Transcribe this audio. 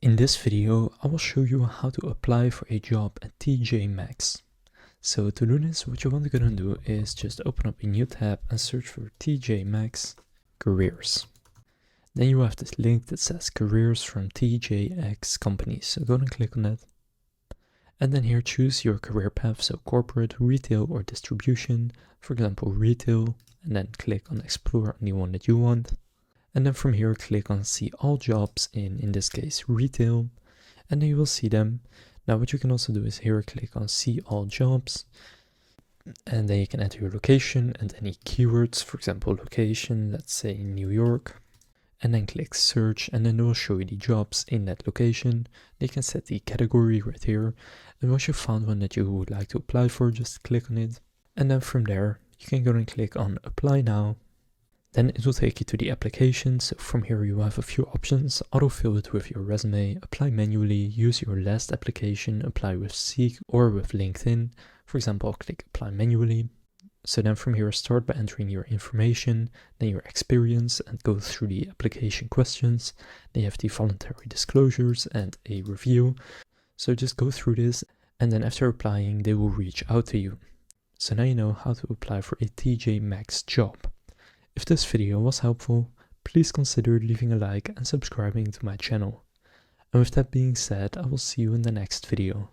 In this video, I will show you how to apply for a job at TJ Maxx. So to do this, what you want to do is just open up a new tab and search for TJ Maxx Careers. Then you have this link that says Careers from TJX Companies. So go and click on that. And then here choose your career path, so corporate, retail or distribution. For example, retail, and then click on explore any one that you want. And then from here, click on see all jobs in this case, retail, and then you will see them. Now what you can also do is here, click on see all jobs, and then you can enter your location and any keywords, for example, location, let's say New York, and then click search, and then it will show you the jobs in that location. You can set the category right here, and once you found one that you would like to apply for, just click on it. And then from there, you can go and click on apply now. Then it will take you to the application. So from here you have a few options: autofill it with your resume, apply manually, use your last application, apply with Seek or with LinkedIn. For example, I'll click apply manually. So then from here, start by entering your information, then your experience, and go through the application questions. Then you have the voluntary disclosures and a review. So just go through this, and then after applying, they will reach out to you. So now you know how to apply for a TJ Maxx job. If this video was helpful, please consider leaving a like and subscribing to my channel. And with that being said, I will see you in the next video.